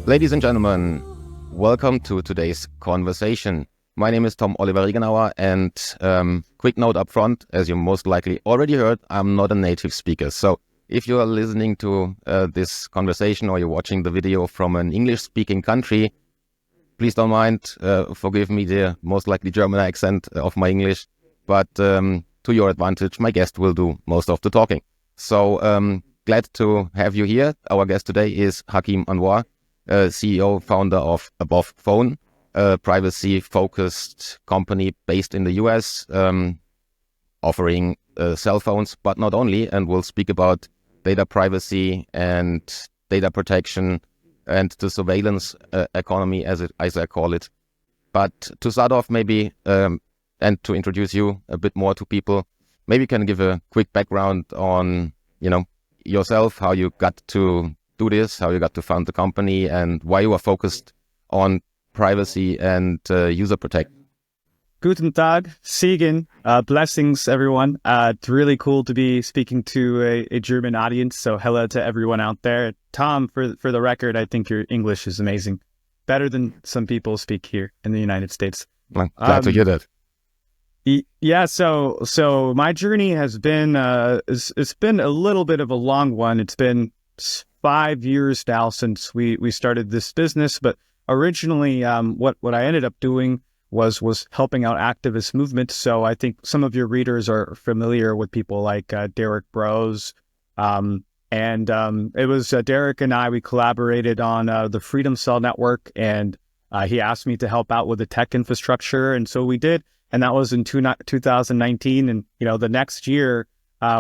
Ladies and gentlemen, welcome to today's conversation. My name is Tom Oliver Regenauer, and quick note up front, as you most likely already heard, I'm not a native speaker. So if you are listening to this conversation or you're watching the video from an English-speaking country, please don't mind, forgive me the most likely German accent of my English, but to your advantage, my guest will do most of the talking. So glad to have you here. Our guest today is Hakeem Anwar, CEO, founder of Above Phone, a privacy-focused company based in the US, offering cell phones, but not only, and we'll speak about data privacy and data protection and the surveillance economy, as I call it. But to start off, maybe, and to introduce you a bit more to people, maybe you can give a quick background on, yourself, how you got to do this, how you got to found the company, and why you are focused on privacy and user protection. Guten Tag, Segen, blessings everyone. It's really cool to be speaking to a German audience, so hello to everyone out there. Tom, for the record, I think your English is amazing. Better than some people speak here in the United States. Well, glad to hear that. Yeah, so my journey has been, it's been a little bit of a long one. It's been 5 years now since we started this business, but originally what I ended up doing was helping out activist movements. So I think some of your readers are familiar with people like Derek Bros. And it was Derek and I, we collaborated on the Freedom Cell Network, and he asked me to help out with the tech infrastructure. And so we did. And that was in 2019. And, the next year,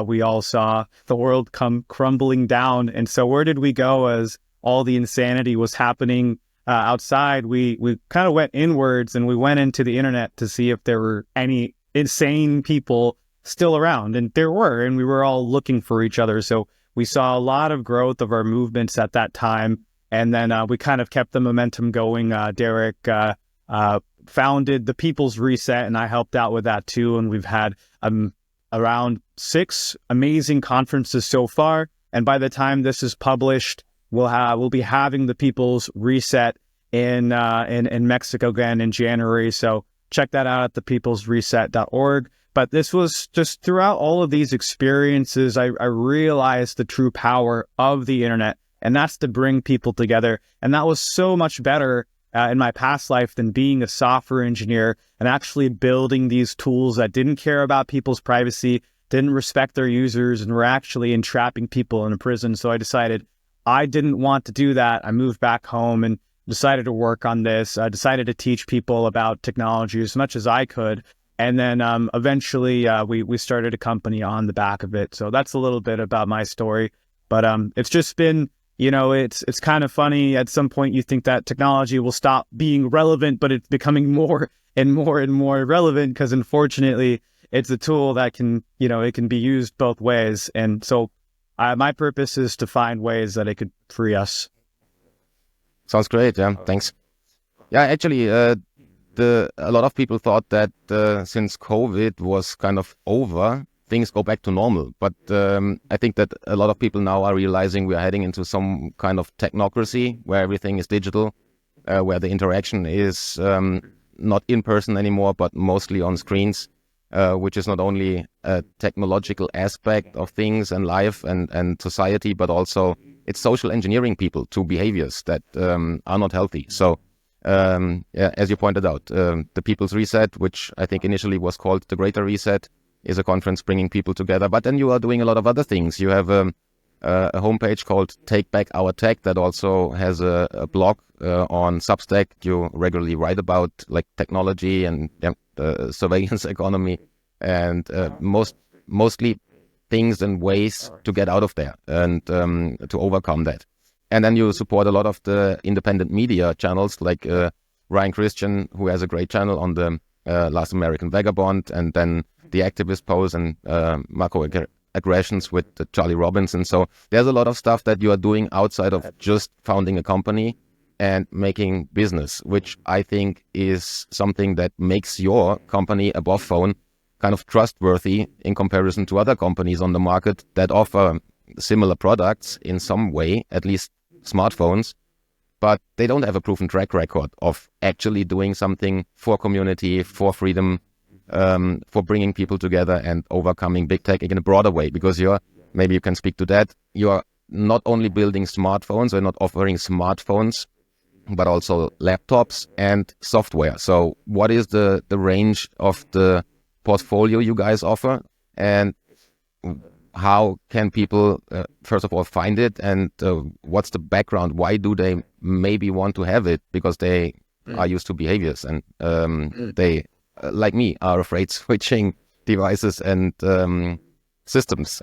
we all saw the world come crumbling down. And so where did we go as all the insanity was happening outside? We kind of went inwards, and we went into the internet to see if there were any insane people still around. And there were, and we were all looking for each other. So we saw a lot of growth of our movements at that time. And then we kind of kept the momentum going. Derek founded the People's Reset, and I helped out with that too. And we've had around 6 amazing conferences so far. And by the time this is published, we'll be having the People's Reset in Mexico again in January. So check that out at thepeoplesreset.org. But this was just throughout all of these experiences, I realized the true power of the internet, and that's to bring people together. And that was so much better in my past life than being a software engineer and actually building these tools that didn't care about people's privacy, didn't respect their users, and were actually entrapping people in a prison. So I decided I didn't want to do that. I moved back home and decided to work on this. I decided to teach people about technology as much as I could. And then eventually we started a company on the back of it. So that's a little bit about my story. But it's just been, it's kind of funny. At some point, you think that technology will stop being relevant, but it's becoming more and more and more relevant because, unfortunately, it's a tool that can, it can be used both ways. And so my purpose is to find ways that it could free us. Sounds great. Yeah, thanks. Yeah, actually, a lot of people thought that since COVID was kind of over, things go back to normal. But I think that a lot of people now are realizing we are heading into some kind of technocracy where everything is digital, where the interaction is not in person anymore, but mostly on screens, which is not only a technological aspect of things and life and society, but also it's social engineering people to behaviors that are not healthy. So as you pointed out, the People's Reset, which I think initially was called the Greater Reset, is a conference bringing people together. But then you are doing a lot of other things. You have a homepage called Take Back Our Tech that also has a blog on Substack. You regularly write about like technology and the surveillance economy and mostly things and ways to get out of there and to overcome that. And then you support a lot of the independent media channels like Ryan Christian, who has a great channel on the Last American Vagabond, and then the Activist Pose and Macroaggressions with Charlie Robinson. So there's a lot of stuff that you are doing outside of just founding a company and making business, which I think is something that makes your company, Above Phone, kind of trustworthy in comparison to other companies on the market that offer similar products in some way, at least smartphones, but they don't have a proven track record of actually doing something for community, for freedom, for bringing people together and overcoming big tech in a broader way. Because maybe you can speak to that. You're not only building smartphones, or not offering smartphones, but also laptops and software. So what is the range of the portfolio you guys offer, and how can people first of all find it, and what's the background? Why do they maybe want to have it? Because they are used to behaviors, and they, like me, are afraid switching devices and systems.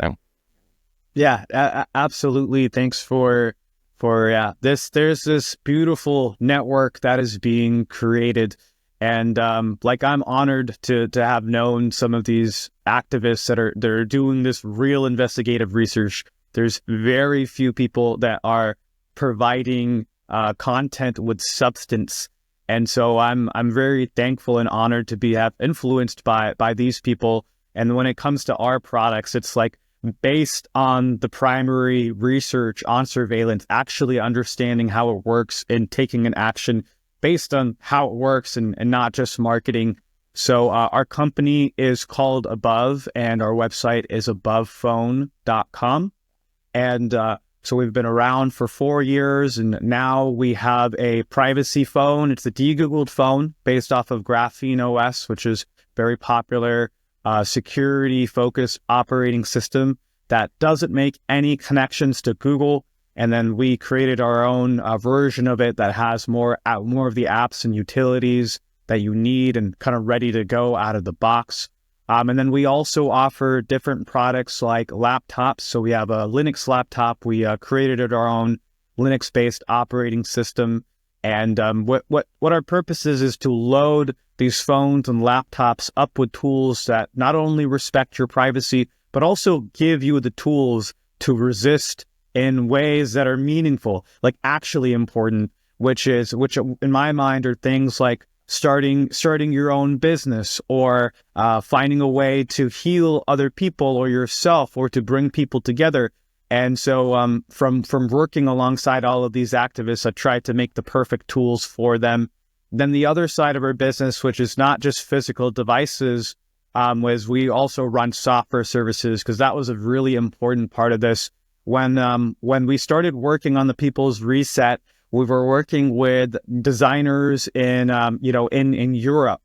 Yeah, absolutely. Thanks for this. There's this beautiful network that is being created. And like, I'm honored to have known some of these activists that are doing this real investigative research. There's very few people that are providing content with substance. And so I'm very thankful and honored to be influenced by these people. And when it comes to our products, it's like based on the primary research on surveillance, actually understanding how it works and taking an action based on how it works, and not just marketing. So our company is called Above, and our website is abovephone.com. And so we've been around for 4 years, and now we have a privacy phone. It's a de-Googled phone based off of Graphene OS, which is very popular security-focused operating system that doesn't make any connections to Google. And then we created our own version of it that has more of the apps and utilities that you need and kind of ready to go out of the box. And then we also offer different products like laptops. So we have a Linux laptop. We created our own Linux-based operating system. And what our purpose is to load these phones and laptops up with tools that not only respect your privacy, but also give you the tools to resist in ways that are meaningful, like actually important, which in my mind are things like starting your own business, or finding a way to heal other people or yourself, or to bring people together. And so from working alongside all of these activists, I tried to make the perfect tools for them. Then the other side of our business, which is not just physical devices, was we also run software services, because that was a really important part of this. When we started working on the People's Reset, we were working with designers in Europe.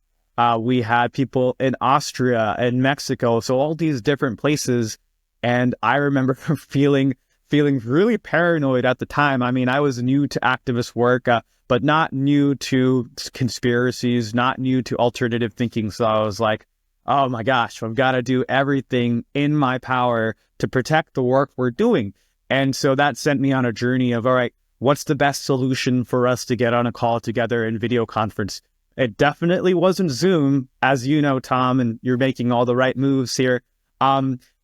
We had people in Austria and Mexico, so all these different places. And I remember feeling really paranoid at the time. I mean, I was new to activist work, but not new to conspiracies, not new to alternative thinking. So I was like, oh my gosh, I've got to do everything in my power to protect the work we're doing. And so that sent me on a journey of, all right, what's the best solution for us to get on a call together in video conference? It definitely wasn't Zoom, as you know, Tom, and you're making all the right moves here.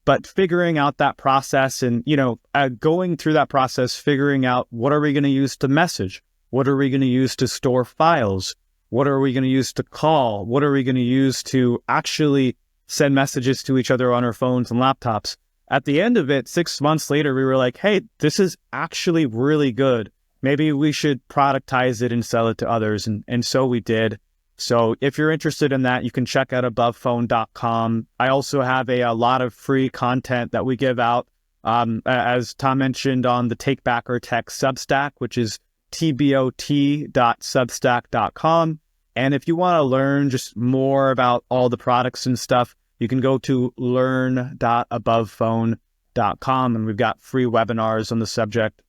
But figuring out that process and, going through that process, figuring out what are we going to use to message? What are we going to use to store files? What are we going to use to call? What are we going to use to actually send messages to each other on our phones and laptops? At the end of it, 6 months later, we were like, hey, this is actually really good. Maybe we should productize it and sell it to others. And so we did. So if you're interested in that, you can check out abovephone.com. I also have a lot of free content that we give out, as Tom mentioned, on the Take Back Our Tech Substack, which is tbot.substack.com. And if you want to learn just more about all the products and stuff, you can go to learn.abovephone.com, and we've got free webinars on the subject.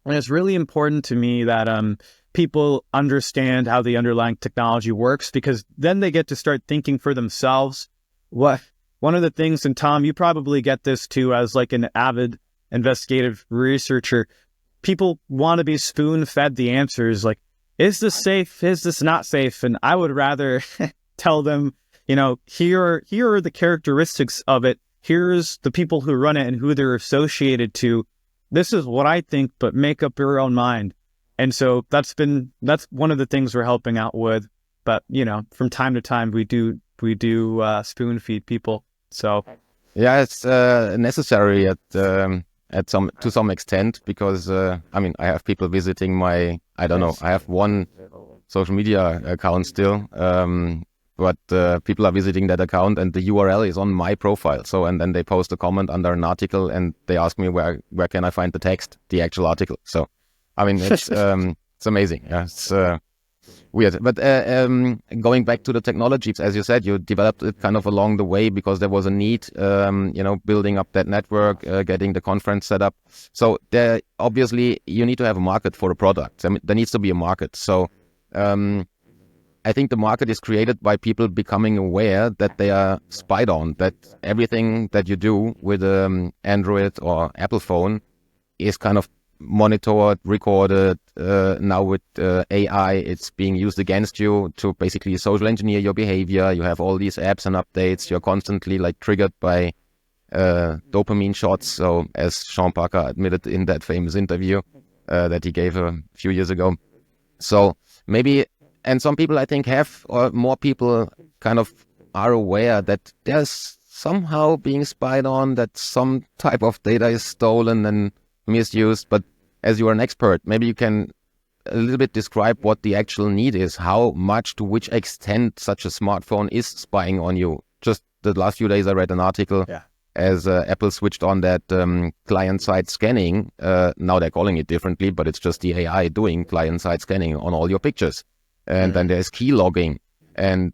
And it's really important to me that people understand how the underlying technology works, because then they get to start thinking for themselves. One of the things, and Tom, you probably get this too, as like an avid investigative researcher, people want to be spoon-fed the answers, like, is this safe? Is this not safe? And I would rather tell them, here are the characteristics of it. Here's the people who run it and who they're associated to. This is what I think, but make up your own mind. And so that's one of the things we're helping out with. But, from time to time, we do spoon feed people. So yeah, it's necessary at to some extent, because I mean, I have people visiting my, I don't know, I have one social media account still, but people are visiting that account and the URL is on my profile. So, and then they post a comment under an article and they ask me where can I find the text, the actual article. So, I mean, it's amazing. Yeah, it's weird. But going back to the technologies, as you said, you developed it kind of along the way because there was a need, building up that network, getting the conference set up. So there, obviously, you need to have a market for the product. I mean, there needs to be a market. So I think the market is created by people becoming aware that they are spied on, that everything that you do with Android or Apple phone is kind of monitored, recorded. Now with AI, it's being used against you to basically social engineer your behavior. You have all these apps and updates. You're constantly like triggered by dopamine shots. So as Sean Parker admitted in that famous interview that he gave a few years ago. So maybe, and some people I think have, or more people kind of are aware that there's somehow being spied on, that some type of data is stolen and misused. But as you are an expert, maybe you can a little bit describe what the actual need is, how much, to which extent such a smartphone is spying on you. Just the last few days I read an article as Apple switched on that client-side scanning. Now they're calling it differently, but it's just the AI doing client-side scanning on all your pictures. And then there's key logging. And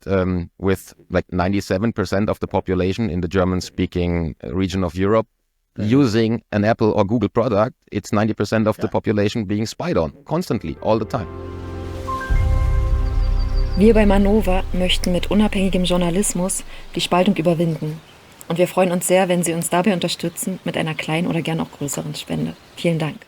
with like 97% of the population in the German-speaking region of Europe using an Apple or Google product, it's 90% of the population being spied on, constantly, all the time. Wir bei Manova möchten mit unabhängigem Journalismus die Spaltung überwinden. Und wir freuen uns sehr, wenn Sie uns dabei unterstützen mit einer kleinen oder gern auch größeren Spende. Vielen Dank.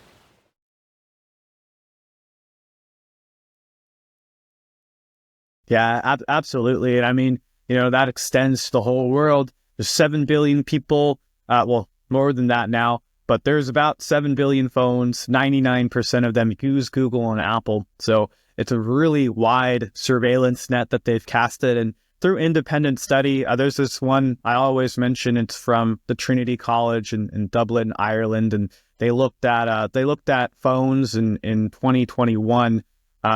Yeah, absolutely. And I mean, that extends to the whole world. There's 7 billion people, well, more than that now, but there's about 7 billion phones. 99% of them use Google and Apple. So it's a really wide surveillance net that they've casted. And through independent study, there's this one I always mention. It's from the Trinity College in Dublin, Ireland. And they looked at phones in 2021,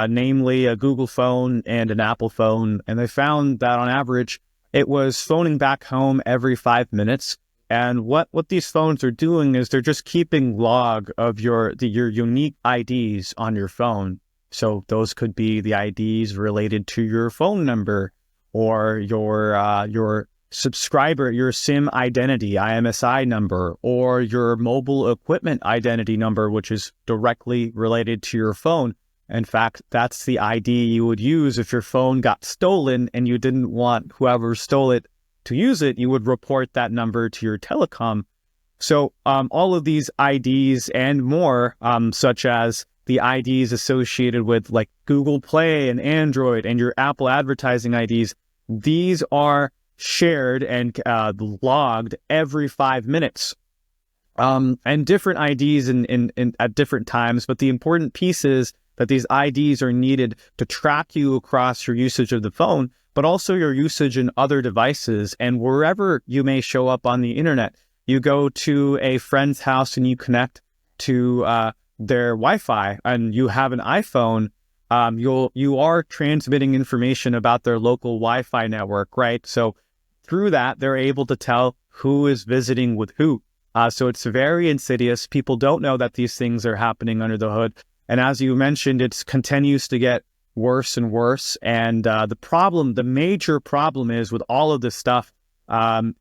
namely a Google phone and an Apple phone. And they found that on average, it was phoning back home every 5 minutes. And what these phones are doing is they're just keeping log of your unique IDs on your phone. So those could be the IDs related to your phone number or your subscriber, your SIM identity, IMSI number, or your mobile equipment identity number, which is directly related to your phone. In fact, that's the ID you would use if your phone got stolen and you didn't want whoever stole it to use it. You would report that number to your telecom. So all of these IDs and more, such as the IDs associated with like Google Play and Android and your Apple advertising IDs, these are shared and logged every 5 minutes. And different IDs in at different times. But the important piece is that these IDs are needed to track you across your usage of the phone, but also your usage in other devices. And wherever you may show up on the internet, you go to a friend's house and you connect to their Wi-Fi and you have an iPhone, you are transmitting information about their local Wi-Fi network, right? So through that, they're able to tell who is visiting with who. So it's very insidious. People don't know that these things are happening under the hood. And as you mentioned, it continues to get worse and worse. And the major problem is with all of this stuff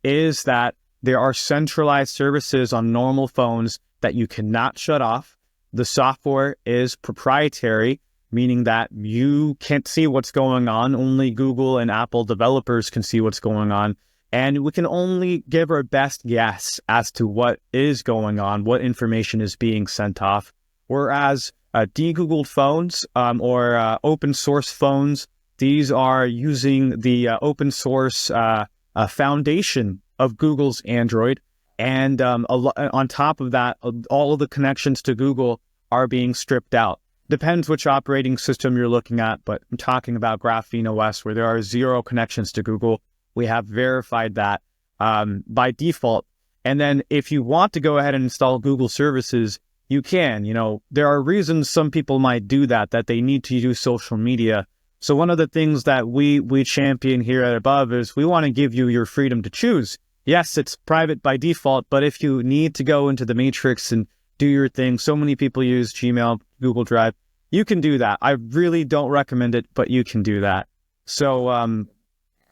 is that there are centralized services on normal phones that you cannot shut off. The software is proprietary, meaning that you can't see what's going on. Only Google and Apple developers can see what's going on. And we can only give our best guess as to what is going on, what information is being sent off. Whereas de-Googled phones or open source phones, these are using the open source foundation of Google's Android. And on top of that, all of the connections to Google are being stripped out. Depends which operating system you're looking at, but I'm talking about Graphene OS, where there are 0 connections to Google. We have verified that by default. And then if you want to go ahead and install Google services, you can. There are reasons some people might do that they need to use social media. So one of the things that we champion here at Above is we want to give you your freedom to choose. Yes, it's private by default, but if you need to go into the matrix and do your thing, so many people use Gmail, Google Drive, you can do that. I really don't recommend it, but you can do that. So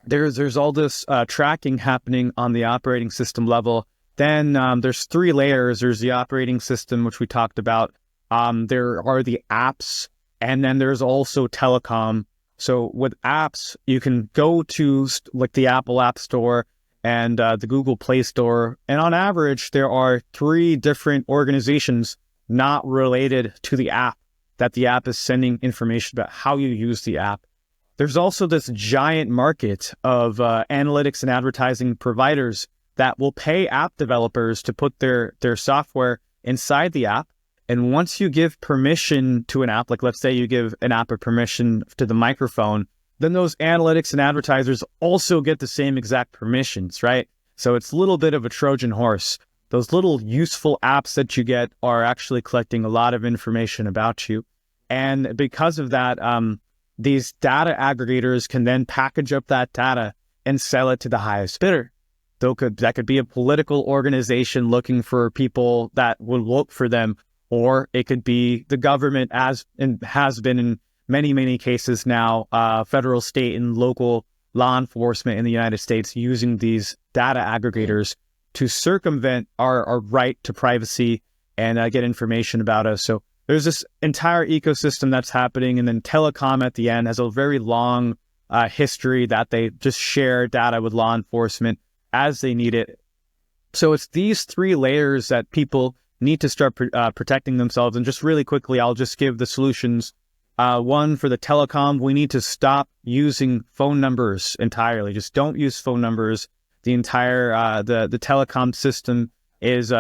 there's all this tracking happening on the operating system level. Then there's 3 layers. There's the operating system, which we talked about. There are the apps, and then there's also telecom. So with apps, you can go to like the Apple App Store and the Google Play Store. And on average, there are 3 different organizations not related to the app that the app is sending information about how you use the app. There's also this giant market of analytics and advertising providers that will pay app developers to put their software inside the app. And once you give permission to an app, like let's say you give an app a permission to the microphone, then those analytics and advertisers also get the same exact permissions, right? So it's a little bit of a Trojan horse. Those little useful apps that you get are actually collecting a lot of information about you. And because of that, these data aggregators can then package up that data and sell it to the highest bidder. That could be a political organization looking for people that will vote for them, or it could be the government, as and has been in many, many cases now, federal, state, and local law enforcement in the United States using these data aggregators to circumvent our right to privacy and get information about us. So there's this entire ecosystem that's happening, and then telecom at the end has a very long history that they just share data with law enforcement as they need it. So it's these 3 layers that people need to start protecting themselves. And just really quickly, I'll just give the solutions. One, for the telecom, we need to stop using phone numbers entirely. Just don't use phone numbers. The entire the telecom system is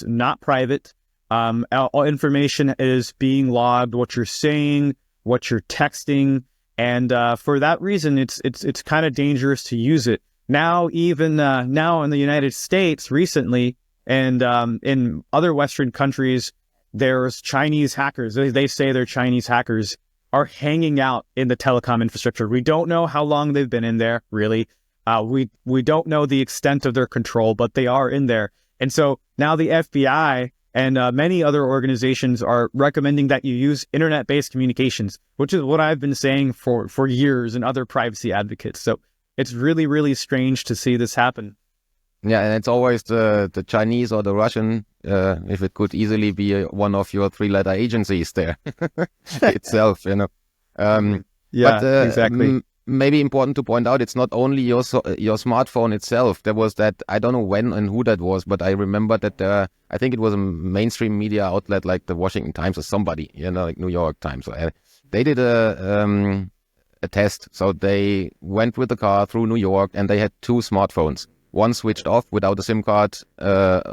not private. All information is being logged, what you're saying, what you're texting, and for that reason, it's kind of dangerous to use it. Now, even now in the United States recently, and in other Western countries, there's Chinese hackers. They say they're Chinese hackers are hanging out in the telecom infrastructure. We don't know how long they've been in there, really. We don't know the extent of their control, but they are in there. And so now the FBI and many other organizations are recommending that you use internet-based communications, which is what I've been saying for years, and other privacy advocates. So it's really, really strange to see this happen. Yeah, and it's always the Chinese or the Russian, if it could easily be one of your 3-letter agencies there itself, Exactly. Maybe important to point out, it's not only your smartphone itself. There was that, I don't know when and who that was, but I remember that I think it was a mainstream media outlet like the Washington Times or somebody, like New York Times. They did a test. So they went with the car through New York and they had 2 smartphones. One switched off without a SIM card,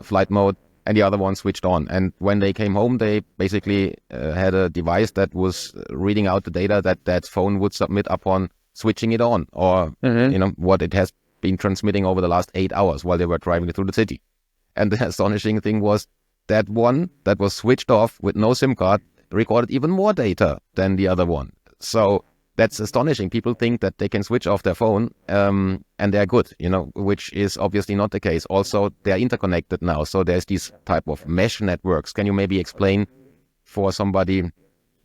flight mode, and the other one switched on. And when they came home, they basically had a device that was reading out the data that phone would submit upon switching it on, or what it has been transmitting over the last 8 hours while they were driving through the city. And the astonishing thing was that one that was switched off with no SIM card recorded even more data than the other one. So that's astonishing. People think that they can switch off their phone and they're good, which is obviously not the case. Also, they're interconnected now. So there's these type of mesh networks. Can you maybe explain for somebody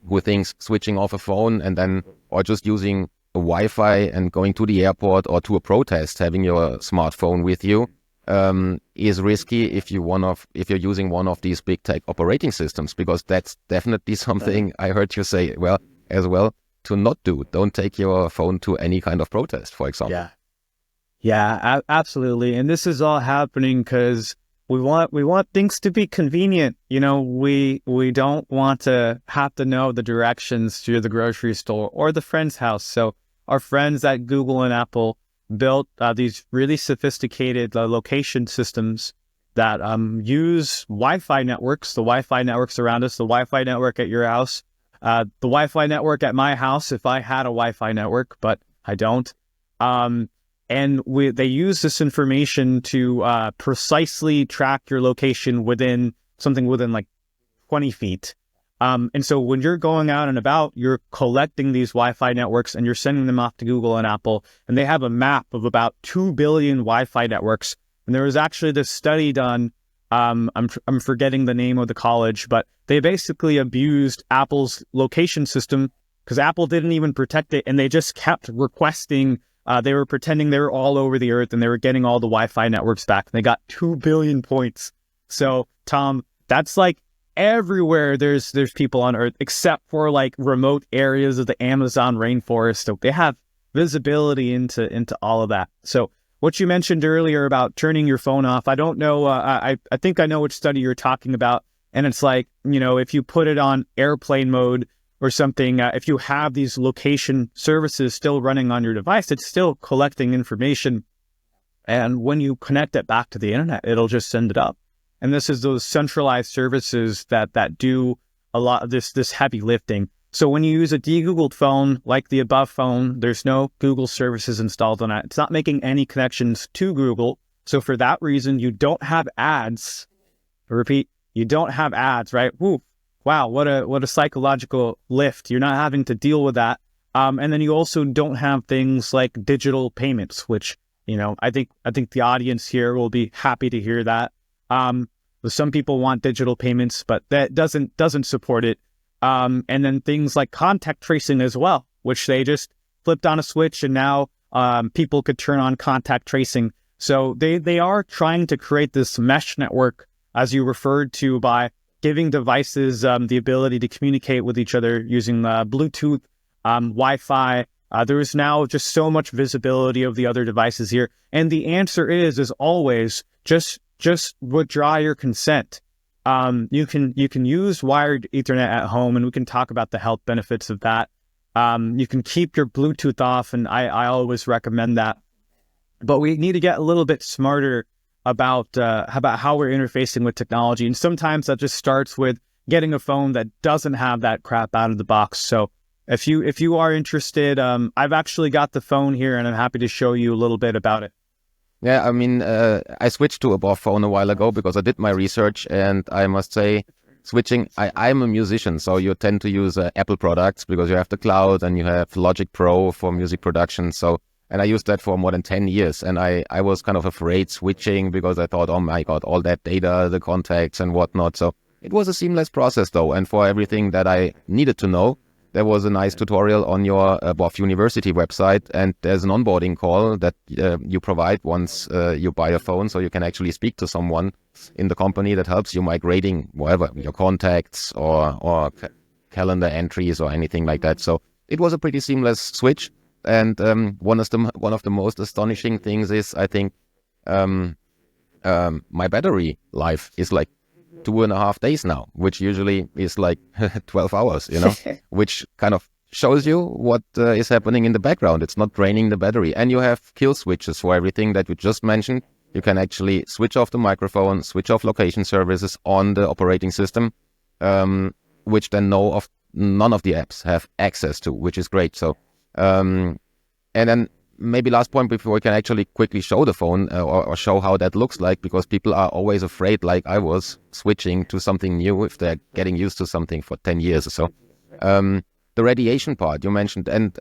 who thinks switching off a phone and then, or just using a Wi-Fi and going to the airport or to a protest, having your smartphone with you, is risky if you're using one of these big tech operating systems, because that's definitely something I heard you say as well to not do. Don't take your phone to any kind of protest, for example. Yeah, absolutely. And this is all happening because we want things to be convenient. We don't want to have to know the directions to the grocery store or the friend's house. So our friends at Google and Apple built these really sophisticated location systems that use Wi-Fi networks, the Wi-Fi networks around us, the Wi-Fi network at your house, the Wi-Fi network at my house if I had a Wi-Fi network, but I don't. And they use this information to precisely track your location within like 20 feet. And so when you're going out and about, you're collecting these Wi-Fi networks and you're sending them off to Google and Apple. And they have a map of about 2 billion Wi-Fi networks. And there was actually this study done. I'm forgetting the name of the college, but they basically abused Apple's location system because Apple didn't even protect it. And they just kept requesting, they were pretending they were all over the earth and they were getting all the Wi-Fi networks back. And they got 2 billion points. So Tom, that's like everywhere there's people on Earth, except for like remote areas of the Amazon rainforest. So they have visibility into all of that. So what you mentioned earlier about turning your phone off, I don't know. I think I know which study you're talking about. And it's like, if you put it on airplane mode or something, if you have these location services still running on your device, it's still collecting information. And when you connect it back to the internet, it'll just send it up. And this is those centralized services that do a lot of this heavy lifting. So when you use a de-Googled phone, like the above phone, there's no Google services installed on it. It's not making any connections to Google. So for that reason, you don't have ads. I repeat, you don't have ads, right? Woo, wow, what a psychological lift. You're not having to deal with that. And then you also don't have things like digital payments, which, I think the audience here will be happy to hear that. Some people want digital payments, but that doesn't support it. And then things like contact tracing as well, which they just flipped on a switch and now people could turn on contact tracing. So they are trying to create this mesh network, as you referred to, by giving devices the ability to communicate with each other using Bluetooth, Wi-Fi. There is now just so much visibility of the other devices here. And the answer is always, just withdraw your consent. You can use wired Ethernet at home, and we can talk about the health benefits of that. You can keep your Bluetooth off, and I always recommend that. But we need to get a little bit smarter about how we're interfacing with technology. And sometimes that just starts with getting a phone that doesn't have that crap out of the box. So if you are interested, I've actually got the phone here, and I'm happy to show you a little bit about it. Yeah, I mean, I switched to a BOF phone a while ago because I did my research, and I must say, I'm a musician, so you tend to use Apple products because you have the cloud and you have Logic Pro for music production. And I used that for more than 10 years, and I was kind of afraid switching because I thought, oh my God, all that data, the contacts and whatnot. So it was a seamless process though, and for everything that I needed to know, there was a nice tutorial on your BOF University website, and there's an onboarding call that you provide once you buy a phone, so you can actually speak to someone in the company that helps you migrating whatever, your contacts or calendar entries or anything like that. So it was a pretty seamless switch. And one of the most astonishing things is, I think, my battery life is like 2.5 days now, which usually is like 12 hours, which kind of shows you what is happening in the background. It's not draining the battery. And you have kill switches for everything that you just mentioned. You can actually switch off the microphone, switch off location services on the operating system, which then none of the apps have access to, which is great. So, and then maybe last point before we can actually quickly show the phone or show how that looks like, because people are always afraid, like I was, switching to something new if they're getting used to something for 10 years or so. The radiation part you mentioned, and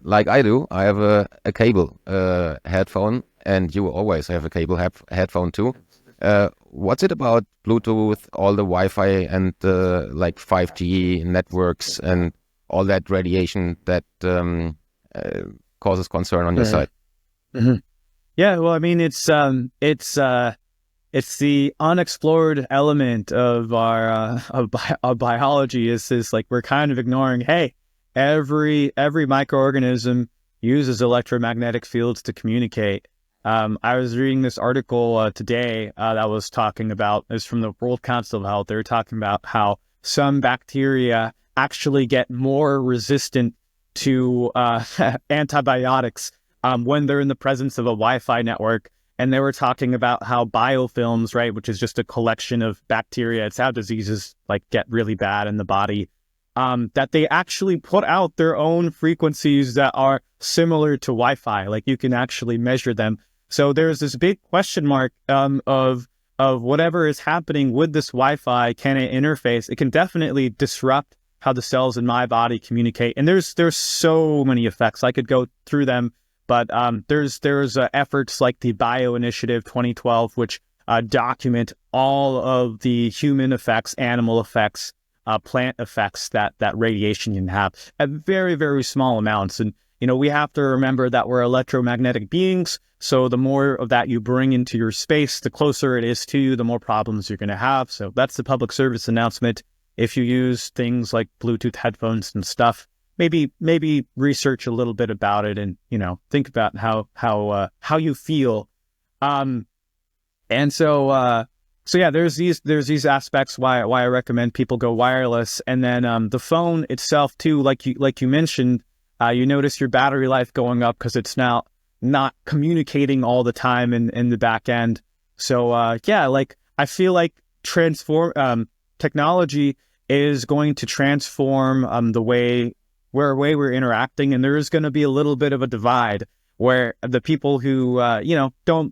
like I do, I have a cable headphone, and you always have a cable headphone too. What's it about Bluetooth, all the Wi-Fi and like 5G networks and all that radiation that causes concern on your side? Mm-hmm. Yeah, well, I mean, it's the unexplored element of our of biology. Is like we're kind of ignoring. Hey, every microorganism uses electromagnetic fields to communicate. I was reading this article today that was talking about, it's from the World Council of Health. They were talking about how some bacteria actually get more resistant to antibiotics when they're in the presence of a Wi-Fi network. And they were talking about how biofilms, right, which is just a collection of bacteria, it's how diseases like get really bad in the body. that they actually put out their own frequencies that are similar to Wi-Fi. Like you can actually measure them. So there's this big question mark of whatever is happening with this Wi-Fi. Can it interface? It can definitely disrupt how the cells in my body communicate. And there's so many effects. I could go through them, but there's efforts like the Bio Initiative 2012, which document all of the human effects, animal effects, plant effects that radiation can have at very, very small amounts. And, we have to remember that we're electromagnetic beings. So the more of that you bring into your space, the closer it is to you, the more problems you're going to have. So that's the public service announcement. If you use things like Bluetooth headphones and stuff, maybe research a little bit about it and, think about how you feel. And so yeah, there's these aspects why I recommend people go wireless. And then the phone itself too, like you mentioned, you notice your battery life going up because it's now not communicating all the time in the back end. So yeah, like I feel like technology is going to transform the way we're interacting, and there is going to be a little bit of a divide where the people who,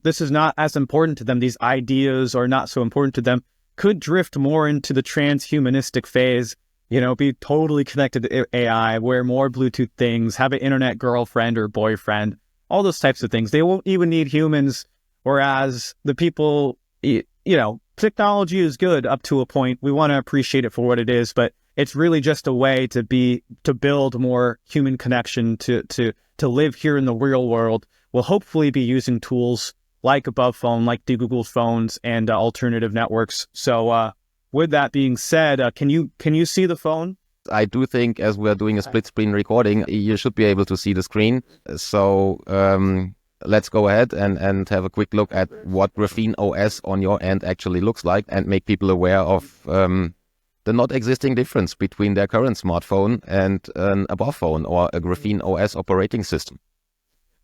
this is not as important to them, these ideas are not so important to them, could drift more into the transhumanistic phase, be totally connected to AI, wear more Bluetooth things, have an internet girlfriend or boyfriend, all those types of things. They won't even need humans, whereas the people, technology is good up to a point. We want to appreciate it for what it is, but it's really just a way to build more human connection, to live here in the real world. We'll hopefully be using tools like Above Phone, like the Google phones and alternative networks. So with that being said, can you see the phone? I do think as we're doing a split screen recording, you should be able to see the screen. So let's go ahead and have a quick look at what Graphene OS on your end actually looks like and make people aware of the not existing difference between their current smartphone and an Above Phone or a Graphene OS operating system.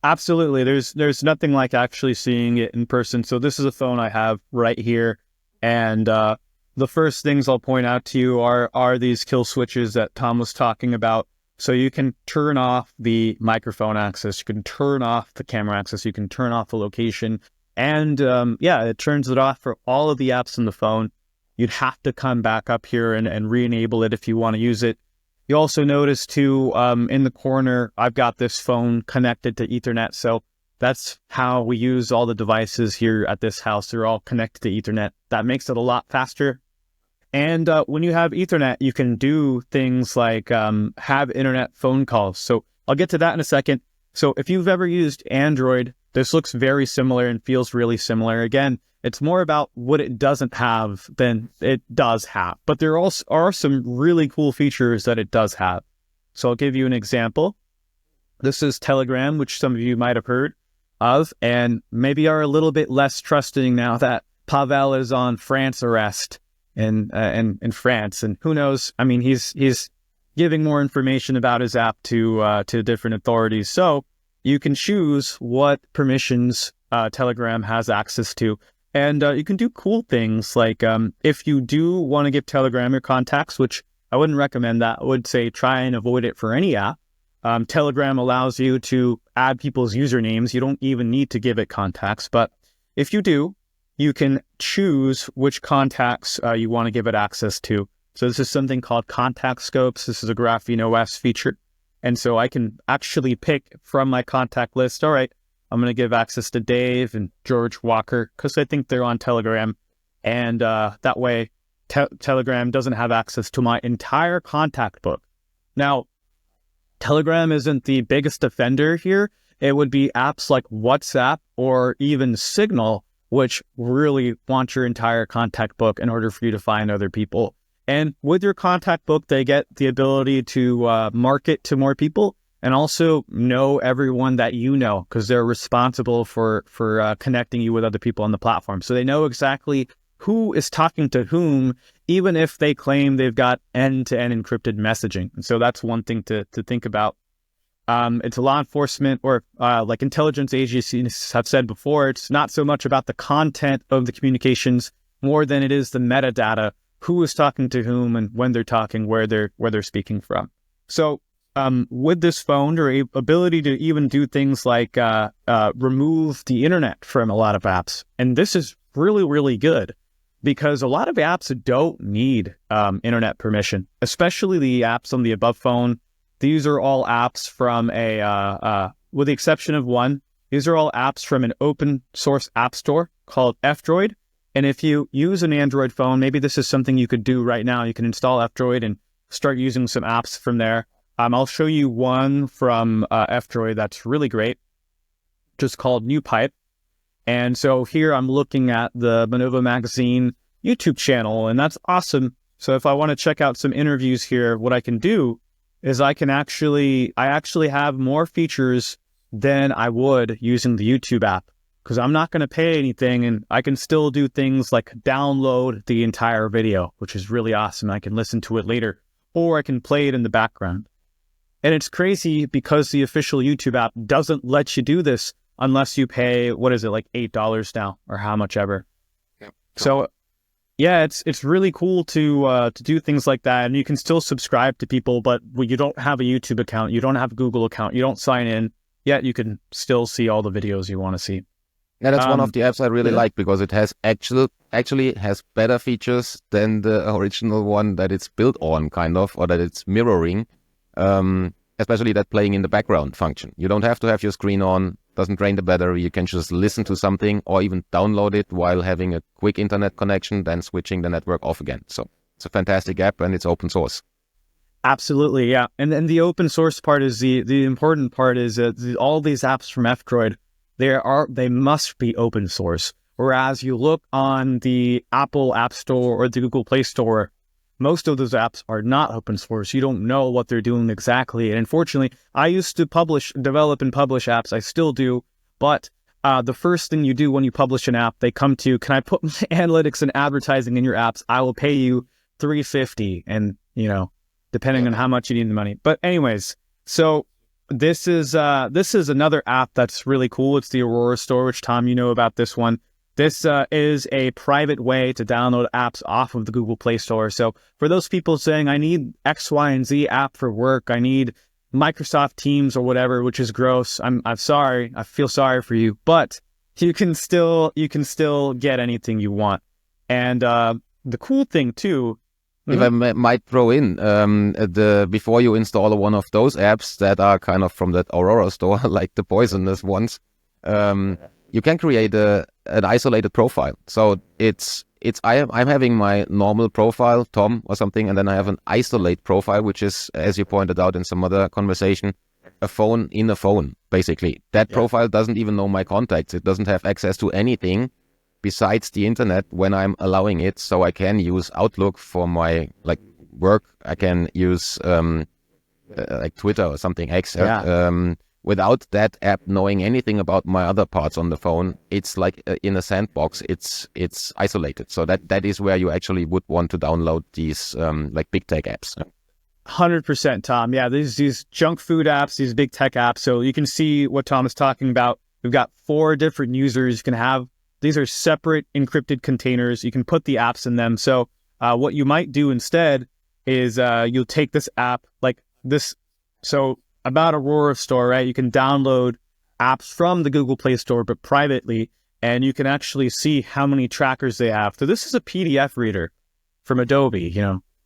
Absolutely. There's nothing like actually seeing it in person. So this is a phone I have right here. And the first things I'll point out to you are these kill switches that Tom was talking about. So you can turn off the microphone access, you can turn off the camera access, you can turn off the location. And it turns it off for all of the apps on the phone. You'd have to come back up here and re-enable it if you want to use it. You also notice too, in the corner, I've got this phone connected to Ethernet. So that's how we use all the devices here at this house. They're all connected to Ethernet. That makes it a lot faster. And when you have Ethernet, you can do things like have internet phone calls. So I'll get to that in a second. So if you've ever used Android, this looks very similar and feels really similar. Again, it's more about what it doesn't have than it does have. But there also are some really cool features that it does have. So I'll give you an example. This is Telegram, which some of you might have heard of, and maybe are a little bit less trusting now that Pavel is on France arrest in France. And who knows? I mean, he's giving more information about his app to different authorities. So you can choose what permissions Telegram has access to. And you can do cool things like if you do want to give Telegram your contacts, which I wouldn't recommend that. I would say try and avoid it for any app. Telegram allows you to add people's usernames. You don't even need to give it contacts. But if you do, you can choose which contacts you want to give it access to. So this is something called contact scopes. This is a Graphene OS feature. And so I can actually pick from my contact list, all right, I'm going to give access to Dave and George Walker because I think they're on Telegram. And that way, Telegram doesn't have access to my entire contact book. Now, Telegram isn't the biggest offender here. It would be apps like WhatsApp or even Signal, which really want your entire contact book in order for you to find other people. And with your contact book, they get the ability to market to more people and also know everyone that you know because they're responsible for connecting you with other people on the platform. So they know exactly who is talking to whom, even if they claim they've got end-to-end encrypted messaging. And so that's one thing to think about. It's law enforcement or like intelligence agencies have said before, it's not so much about the content of the communications more than it is the metadata who is talking to whom and when they're talking, where they're speaking from. So with this phone, your ability to even do things like remove the internet from a lot of apps. And this is really, really good because a lot of apps don't need internet permission, especially the apps on the above phone. These are all apps from with the exception of one, these are all apps from an open source app store called F-Droid. And if you use an Android phone, maybe this is something you could do right now. You can install F-Droid and start using some apps from there. I'll show you one from F-Droid that's really great, just called New Pipe. And so here I'm looking at the Manova Magazine YouTube channel, and that's awesome. So if I want to check out some interviews here, what I can do is I actually have more features than I would using the YouTube app, because I'm not going to pay anything, and I can still do things like download the entire video, which is really awesome. I can listen to it later, or I can play it in the background. And it's crazy because the official YouTube app doesn't let you do this unless you pay, what is it, like $8 now, or how much ever. Yeah. So yeah, it's really cool to do things like that. And you can still subscribe to people, but when you don't have a YouTube account, you don't have a Google account, you don't sign in, yet you can still see all the videos you want to see. Yeah, that's one of the apps I really like because it has actually has better features than the original one that it's built on, kind of, or that it's mirroring. Especially that playing in the background function. You don't have to have your screen on, doesn't drain the battery. You can just listen to something or even download it while having a quick internet connection, then switching the network off again. So it's a fantastic app and it's open source. Absolutely, yeah. And then the open source part is the important part is that all these apps from F-Droid, they must be open source. Whereas you look on the Apple App Store or the Google Play Store, most of those apps are not open source. You don't know what they're doing exactly. And unfortunately, I used to develop and publish apps. I still do. But the first thing you do when you publish an app, they come to you, can I put my analytics and advertising in your apps? I will pay you $350. And, depending on how much you need the money. But anyways, so this is another app that's really cool. It's the Aurora Store, which Tom, you know about this one. This is a private way to download apps off of the Google Play Store. So for those people saying, I need X, Y, and Z app for work, I need Microsoft Teams or whatever, which is gross. I'm sorry. I feel sorry for you, but you can still get anything you want. And the cool thing too, if I might throw in, before you install one of those apps that are kind of from that Aurora Store, like the poisonous ones, you can create an isolated profile. So I'm having my normal profile, Tom or something, and then I have an isolate profile, which is, as you pointed out in some other conversation, a phone in a phone, basically. That profile doesn't even know my contacts. It doesn't have access to anything besides the internet when I'm allowing it. So I can use Outlook for my work. I can use like Twitter or something, X. Without that app knowing anything about my other parts on the phone, it's like in a sandbox. It's isolated. So that is where you actually would want to download these big tech apps. 100%, Tom. Yeah, these junk food apps, these big tech apps. So you can see what Tom is talking about. We've got 4 different users. You can have, these are separate encrypted containers. You can put the apps in them. So what you might do instead is you'll take this app like this. So about Aurora Store, right? You can download apps from the Google Play Store, but privately, and you can actually see how many trackers they have. So this is a PDF reader from Adobe.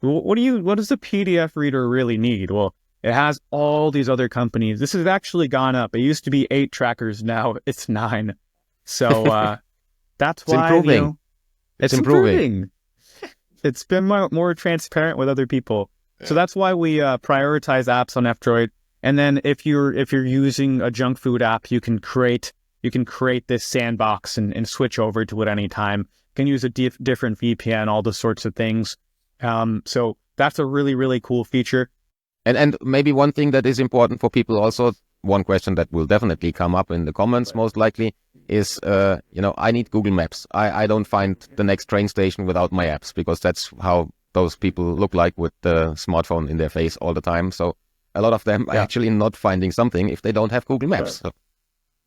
What does the PDF reader really need? Well, it has all these other companies. This has actually gone up. It used to be 8 trackers. Now it's 9. So that's why improving. It's improving. It's been more transparent with other people. Yeah. So that's why we prioritize apps on F-Droid. And then if you're using a junk food app, you can create this sandbox and switch over to it anytime. You can use a different VPN, all those sorts of things. So that's a really, really cool feature. And maybe one thing that is important for people also, one question that will definitely come up in the comments most likely is, I need Google Maps. I don't find the next train station without my apps, because that's how those people look like with the smartphone in their face all the time. So a lot of them are actually not finding something if they don't have Google Maps. So.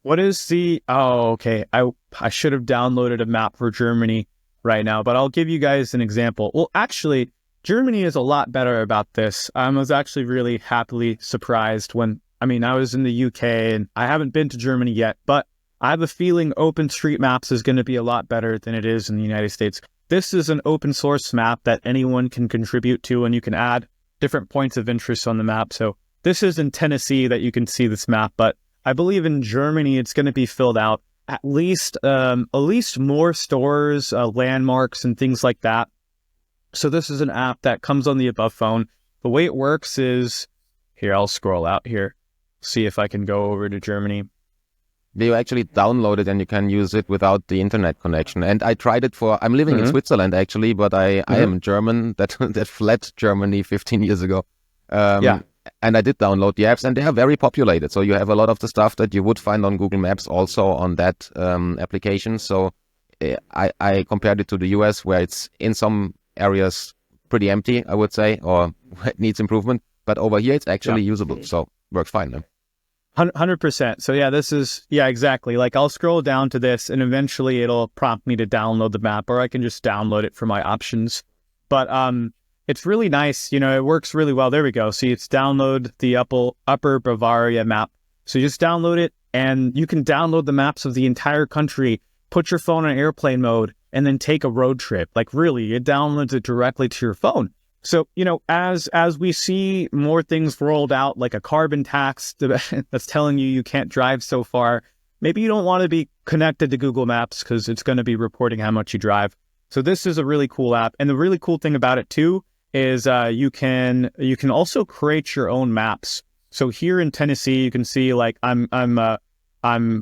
What is the... Oh, okay. I should have downloaded a map for Germany. right now, but I'll give you guys an example. Well, actually, Germany is a lot better about this. I was actually really happily surprised I was in the UK and I haven't been to Germany yet, but I have a feeling OpenStreetMaps is going to be a lot better than it is in the United States. This is an open source map that anyone can contribute to, and you can add different points of interest on the map. So this is in Tennessee that you can see this map, but I believe in Germany it's going to be filled out at least more stores, landmarks, and things like that. So this is an app that comes on the above phone. The way it works is, here, I'll scroll out here, see if I can go over to Germany. You actually download it and you can use it without the internet connection. And I tried it I'm living in Switzerland actually, but I am German that fled Germany 15 years ago. And I did download the apps and they are very populated. So you have a lot of the stuff that you would find on Google Maps also on that application. So I compared it to the US where it's in some areas pretty empty, I would say, or it needs improvement. But over here it's actually usable. So works fine. Man. 100%. So exactly. Like I'll scroll down to this and eventually it'll prompt me to download the map, or I can just download it from my options. But it's really nice. It works really well. There we go. See, it's download the Upper Bavaria map. So you just download it and you can download the maps of the entire country, put your phone on airplane mode, and then take a road trip. Like really, it downloads it directly to your phone. So, as we see more things rolled out, like a carbon tax that's telling you can't drive so far, maybe you don't want to be connected to Google Maps because it's going to be reporting how much you drive. So this is a really cool app. And the really cool thing about it too is you can also create your own maps. So here in Tennessee, you can see like I'm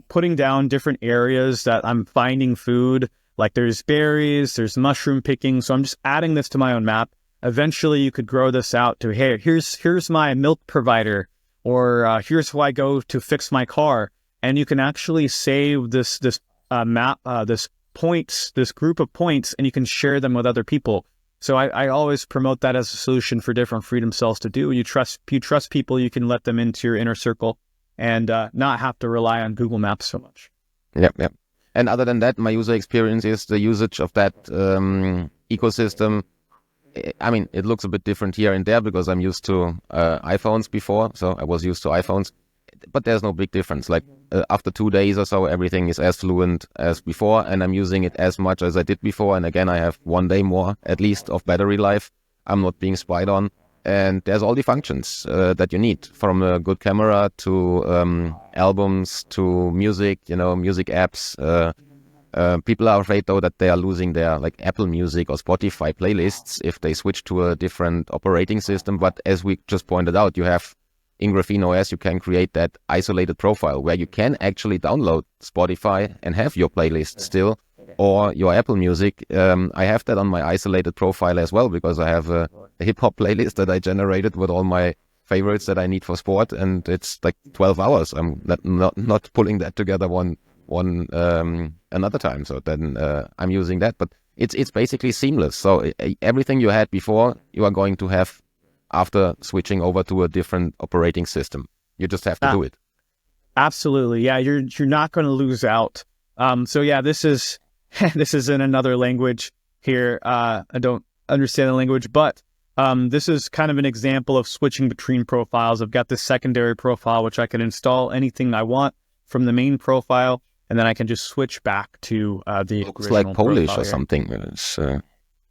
putting down different areas that I'm finding food. Like there's berries, there's mushroom picking. So I'm just adding this to my own map. Eventually, you could grow this out to, hey, here's my milk provider, or here's who I go to fix my car, and you can actually save this map, this group of points, and you can share them with other people. So I always promote that as a solution for different freedom cells to do. You trust people, you can let them into your inner circle, and not have to rely on Google Maps so much. Yep. And other than that, my user experience is the usage of that ecosystem. I mean, it looks a bit different here and there because I'm used to iPhones before, so I was used to iPhones, but there's no big difference. Like after 2 days or so, everything is as fluent as before, and I'm using it as much as I did before. And again, I have 1 day more, at least, of battery life. I'm not being spied on, and there's all the functions that you need, from a good camera to albums to music, music apps. People are afraid though that they are losing their like Apple Music or Spotify playlists if they switch to a different operating system. But as we just pointed out, you have in Graphene OS, you can create that isolated profile where you can actually download Spotify and have your playlist still, or your Apple Music. I have that on my isolated profile as well because I have a hip hop playlist that I generated with all my favorites that I need for sport, and it's like 12 hours. I'm not pulling that together one another time. So then I'm using that, but it's basically seamless. So everything you had before, you are going to have after switching over to a different operating system. You just have to do it. Absolutely. Yeah. You're not going to lose out. So yeah, this is in another language here. I don't understand the language, but this is kind of an example of switching between profiles. I've got this secondary profile, which I can install anything I want from the main profile. And then I can just switch back to the looks like Polish or here. something.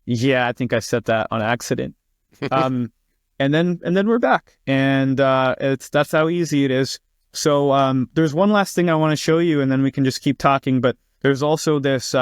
Yeah, I think I said that on accident. And then we're back, and that's how easy it is. So there's one last thing I want to show you, and then we can just keep talking. But there's also this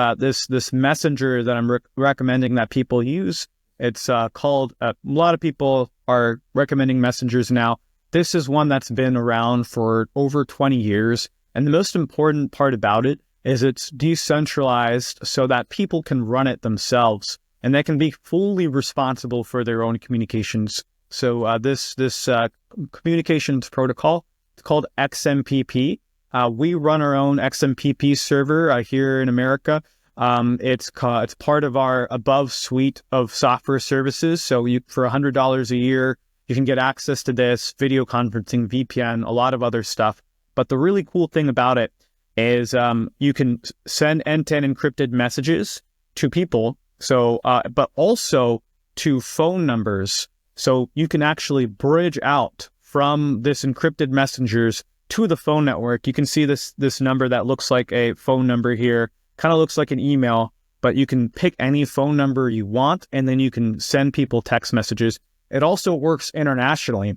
messenger that I'm recommending that people use. It's called. A lot of people are recommending messengers now. This is one that's been around for over 20 years. And the most important part about it is it's decentralized so that people can run it themselves and they can be fully responsible for their own communications. So this communications protocol, it's called XMPP. We run our own XMPP server here in America. It's part of our above suite of software services. So for $100 a year, you can get access to this, video conferencing, VPN, a lot of other stuff. But the really cool thing about it is you can send end-to-end encrypted messages to people So, but also to phone numbers. So you can actually bridge out from this encrypted messengers to the phone network. You can see this number that looks like a phone number here, kind of looks like an email, but you can pick any phone number you want, and then you can send people text messages. It also works internationally.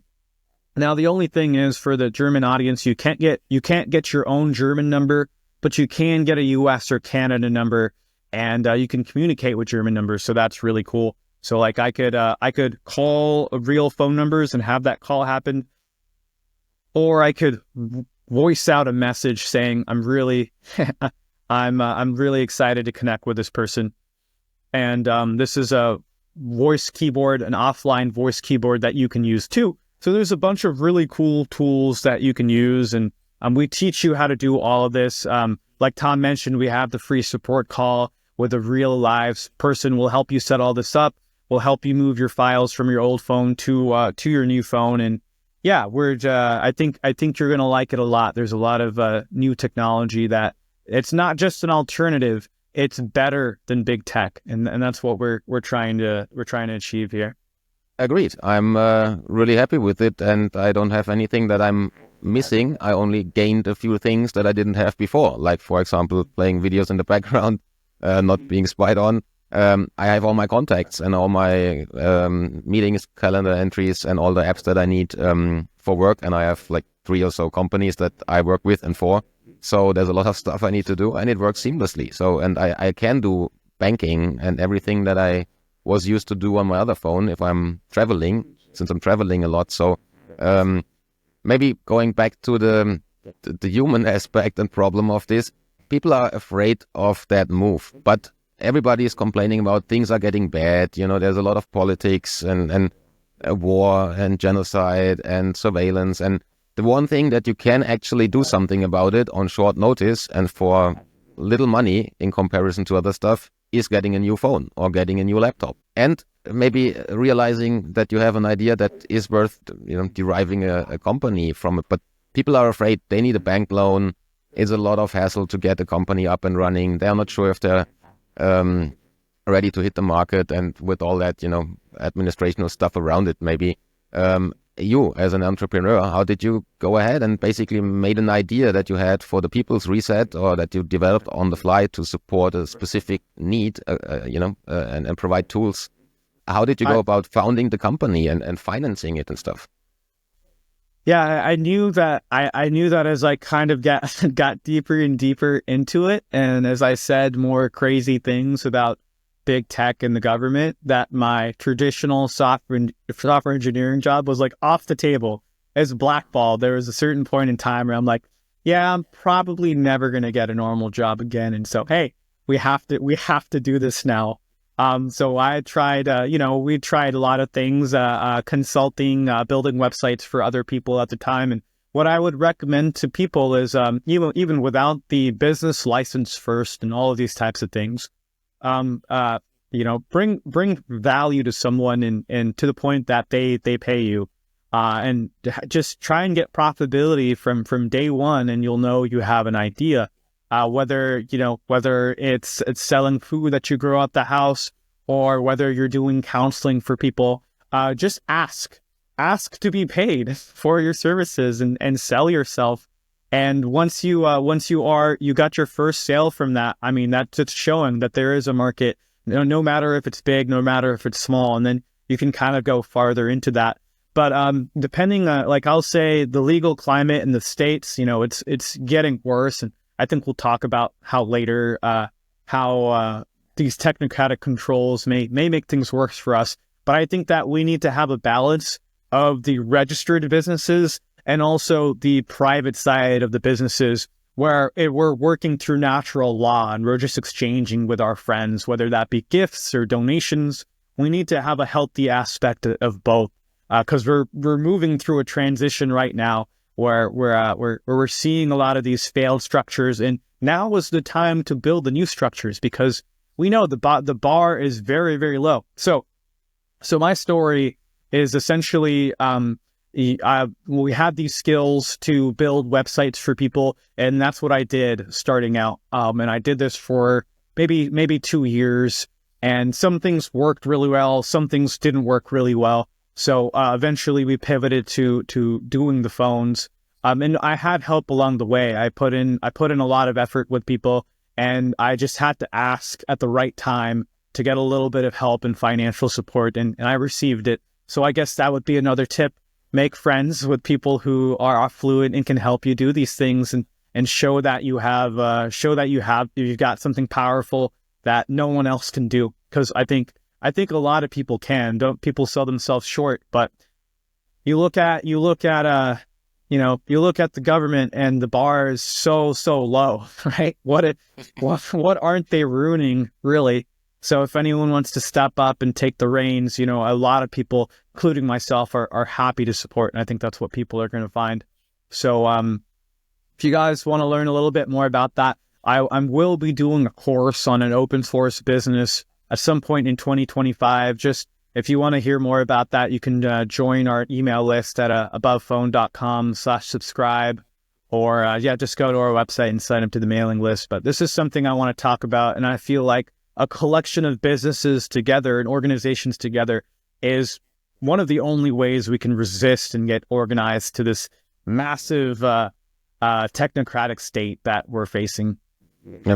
Now, the only thing is, for the German audience, you can't get your own German number, but you can get a US or Canada number, and you can communicate with German numbers. So that's really cool. So like I could call real phone numbers and have that call happen, or I could voice out a message saying I'm really I'm really excited to connect with this person. And this is a voice keyboard, an offline voice keyboard that you can use too. So there's a bunch of really cool tools that you can use, and we teach you how to do all of this. Like Tom mentioned, we have the free support call with a real live person. Will help you set all this up. Will help you move your files from your old phone to your new phone. And yeah, I think you're gonna like it a lot. There's a lot of new technology that it's not just an alternative. It's better than big tech, and that's what we're trying to achieve here. Agreed. I'm really happy with it, and I don't have anything that I'm missing. I only gained a few things that I didn't have before, like, for example, playing videos in the background, not being spied on. I have all my contacts and all my meetings, calendar entries, and all the apps that I need for work, and I have like 3 or so companies that I work with and for. So there's a lot of stuff I need to do, and it works seamlessly. So, and I can do banking and everything that I was used to do on my other phone if I'm traveling, since I'm traveling a lot. So maybe going back to the human aspect and problem of this, people are afraid of that move, but everybody is complaining about things are getting bad. You know, there's a lot of politics and war and genocide and surveillance. And the one thing that you can actually do something about it on short notice and for little money in comparison to other stuff is getting a new phone or getting a new laptop, and maybe realizing that you have an idea that is worth, deriving a company from it. But people are afraid. They need a bank loan. It's a lot of hassle to get a company up and running. They're not sure if they're ready to hit the market, and with all that, administrative stuff around it, maybe. You, as an entrepreneur, how did you go ahead and basically made an idea that you had for the people's reset, or that you developed on the fly to support a specific need, and provide tools? How did you go about founding the company and financing it and stuff? Yeah, I knew that. I knew that as I kind of got deeper and deeper into it, and as I said more crazy things about big tech and the government, that my traditional software engineering job was like off the table, as blackballed. There was a certain point in time where I'm like, yeah, I'm probably never going to get a normal job again. And so, hey, we have to do this now. So I tried, we tried a lot of things, consulting, building websites for other people at the time. And what I would recommend to people is, even without the business license first and all of these types of things, bring value to someone and to the point that they pay you, and just try and get profitability from day one, and you'll know you have an idea. Whether it's selling food that you grow at the house, or whether you're doing counseling for people, just ask to be paid for your services and sell yourself. And once you got your first sale from that, I mean, that's just showing that there is a market, no matter if it's big, no matter if it's small, and then you can kind of go farther into that. But depending, like I'll say, the legal climate in the States, it's getting worse, and I think we'll talk about how later how these technocratic controls may make things worse for us. But I think that we need to have a balance of the registered businesses and also the private side of the businesses, where we're working through natural law and we're just exchanging with our friends, whether that be gifts or donations. We need to have a healthy aspect of both, because we're moving through a transition right now where we're seeing a lot of these failed structures, and now is the time to build the new structures, because we know the bar is very, very low. So my story is essentially, we had these skills to build websites for people, and that's what I did starting out. And I did this for maybe 2 years. And some things worked really well, some things didn't work really well. So eventually we pivoted to doing the phones. And I had help along the way. I put in a lot of effort with people, and I just had to ask at the right time to get a little bit of help and financial support, and I received it. So I guess that would be another tip. Make friends with people who are fluent and can help you do these things, and show that you've got something powerful that no one else can do. Because I think a lot of people can. People sell themselves short, but you look at the government, and the bar is so low, right? What aren't they ruining, really? So if anyone wants to step up and take the reins, a lot of people, including myself, are happy to support. And I think that's what people are going to find. So if you guys want to learn a little bit more about that, I will be doing a course on an open source business at some point in 2025. Just if you want to hear more about that, you can join our email list at abovephone.com/subscribe, or just go to our website and sign up to the mailing list. But this is something I want to talk about, and I feel like a collection of businesses together and organizations together is one of the only ways we can resist and get organized to this massive technocratic state that we're facing.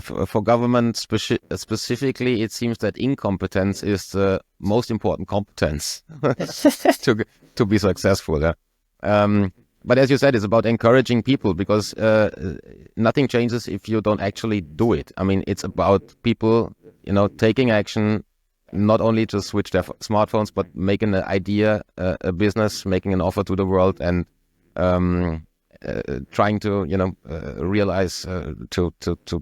For government specifically, it seems that incompetence is the most important competence to be successful. Yeah? But as you said, it's about encouraging people, because nothing changes if you don't actually do it. I mean, it's about people, taking action, not only to switch their smartphones, but making an idea, a business, making an offer to the world, and trying to, realize, to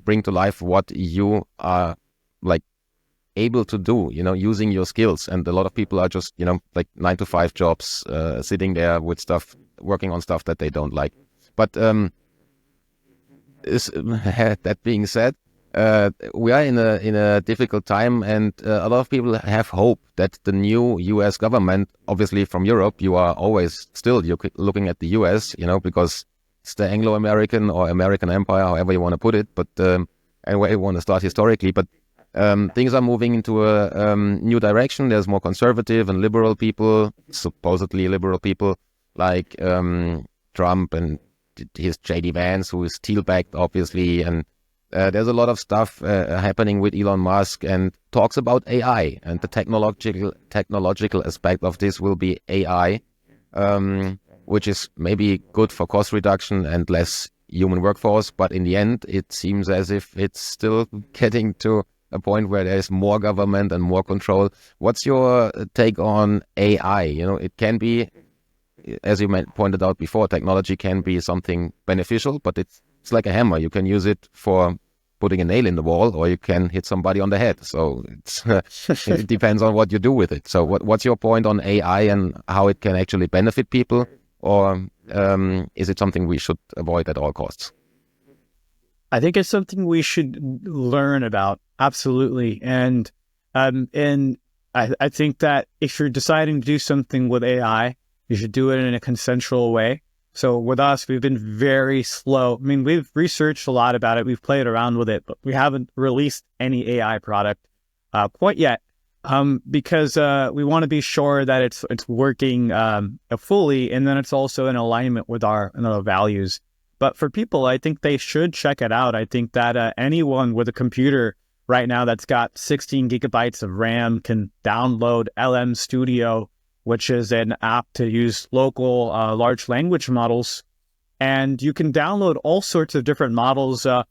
bring to life what you are able to do, using your skills. And a lot of people are just, 9-to-5 jobs, sitting there with stuff, working on stuff that they don't like. But that being said, we are in a difficult time, and a lot of people have hope that the new U.S. government, obviously from Europe, you are always still looking at the U.S., because it's the Anglo-American or American empire, however you want to put it, but anyway, you want to start historically. But things are moving into a new direction. There's more conservative and liberal people, supposedly liberal people, like Trump and his J.D. Vance, who is steel-backed, obviously, and there's a lot of stuff happening with Elon Musk, and talks about AI, and the technological aspect of this will be AI, which is maybe good for cost reduction and less human workforce. But in the end, it seems as if it's still getting to a point where there's more government and more control. What's your take on AI? It can be, as you pointed out before, technology can be something beneficial, but it's like a hammer. You can use it for putting a nail in the wall, or you can hit somebody on the head. So it depends on what you do with it. So what's your point on AI and how it can actually benefit people, or is it something we should avoid at all costs? I think it's something we should learn about, absolutely. And I think that if you're deciding to do something with AI, you should do it in a consensual way. So with us, we've been very slow. I mean, we've researched a lot about it. We've played around with it, but we haven't released any AI product quite yet, because we want to be sure that it's working fully, and then it's also in alignment with our values. But for people, I think they should check it out. I think that anyone with a computer right now that's got 16 gigabytes of RAM can download LM Studio, which is an app to use local large language models. And you can download all sorts of different models. I'm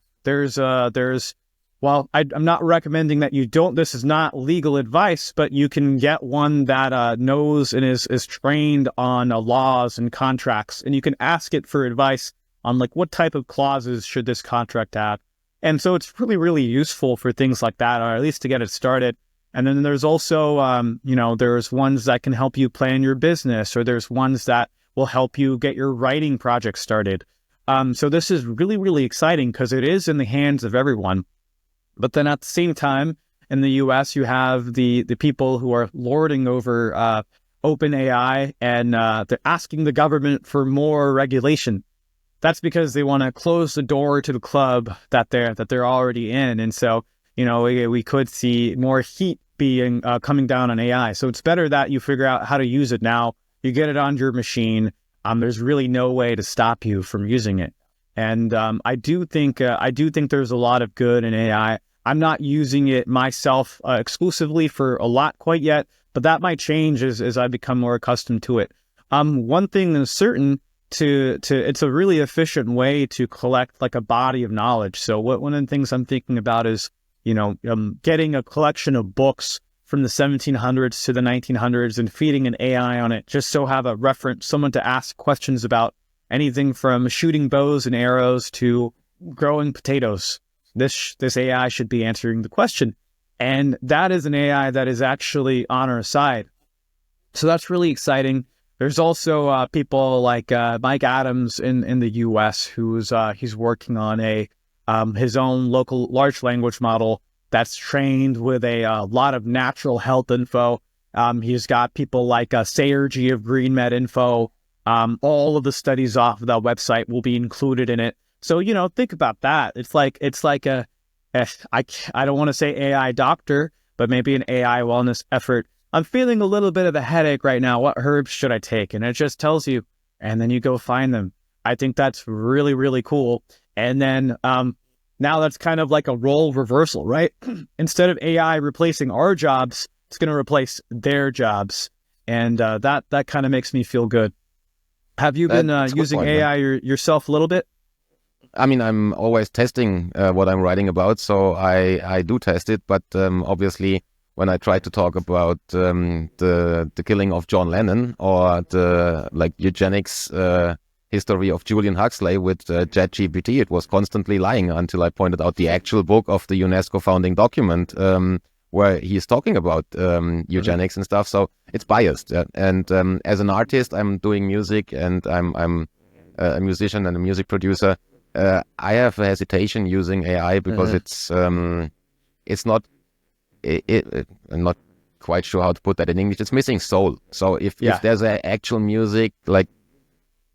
not recommending that you don't, this is not legal advice, but you can get one that knows and is trained on laws and contracts. And you can ask it for advice on what type of clauses should this contract have. And so it's really, really useful for things like that, or at least to get it started. And then there's also, there's ones that can help you plan your business, or there's ones that will help you get your writing project started. So this is really, really exciting because it is in the hands of everyone. But then at the same time, in the US, you have the people who are lording over OpenAI, and they're asking the government for more regulation. That's because they want to close the door to the club that they're already in. And so, we could see more heat being coming down on AI. So it's better that you figure out how to use it now. You get it on your machine. There's really no way to stop you from using it. And I do think there's a lot of good in AI. I'm not using it myself exclusively for a lot quite yet, but that might change as I become more accustomed to it. One thing is certain, it's a really efficient way to collect like a body of knowledge. So one of the things I'm thinking about is, getting a collection of books from the 1700s to the 1900s and feeding an AI on it, just so have a reference, someone to ask questions about anything from shooting bows and arrows to growing potatoes. This AI should be answering the question. And that is an AI that is actually on our side. So that's really exciting. There's also people like Mike Adams in the US he's working on his own local large language model that's trained with a lot of natural health info. He's got people like Sayergy of GreenMed Info. All of the studies off of that website will be included in it. So, think about that. It's like I don't want to say AI doctor, but maybe an AI wellness effort. I'm feeling a little bit of a headache right now. What herbs should I take? And it just tells you, and then you go find them. I think that's really, really cool. And then now that's kind of like a role reversal, right? Instead of AI replacing our jobs, it's going to replace their jobs. And that kind of makes me feel good. Have you been using AI yourself a little bit? I mean, I'm always testing what I'm writing about, so I do test it. But obviously, when I try to talk about the killing of John Lennon or the eugenics history of Julian Huxley with ChatGPT, it was constantly lying until I pointed out the actual book of the UNESCO founding document where he's talking about eugenics and stuff. So it's biased. Yeah? And as an artist, I'm doing music, and I'm a musician and a music producer. I have a hesitation using AI because it's not. I'm not quite sure how to put that in English. It's missing soul. So if there's actual music like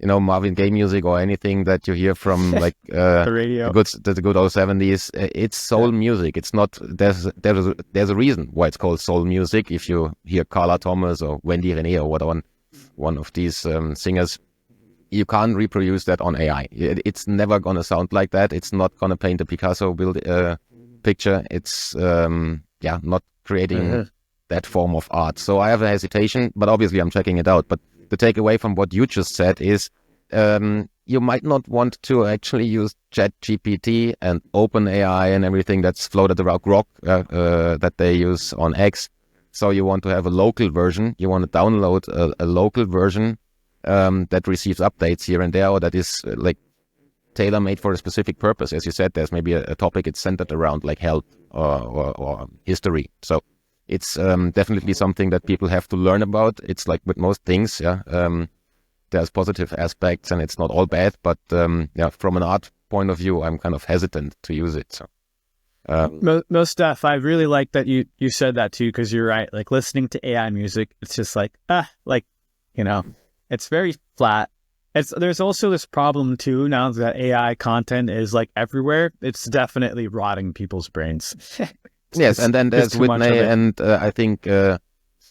Marvin Gaye music or anything that you hear from the radio, the good old 70s, it's soul music. It's not. There's a reason why it's called soul music. If you hear Carla Thomas or Wendy Renee or one of these singers, you can't reproduce that on AI. It's never gonna sound like that. It's not gonna paint a Picasso picture. It's not creating that form of art. So I have a hesitation, but obviously I'm checking it out. But the takeaway from what you just said is you might not want to actually use ChatGPT and OpenAI and everything that's floated around Grok that they use on X. So you want to have a local version. You want to download a local version that receives updates here and there, or that is tailor-made for a specific purpose. As you said, there's maybe a topic it's centered around, like health or history. So it's definitely something that people have to learn about. It's like with most things, there's positive aspects and it's not all bad. But from an art point of view, I'm kind of hesitant to use it. So most stuff, I really like that you said that too, because you're right. Like listening to AI music, it's just it's very flat. There's also this problem too, now that AI content is like everywhere. It's definitely rotting people's brains. Yes, and then there's Whitney, and I think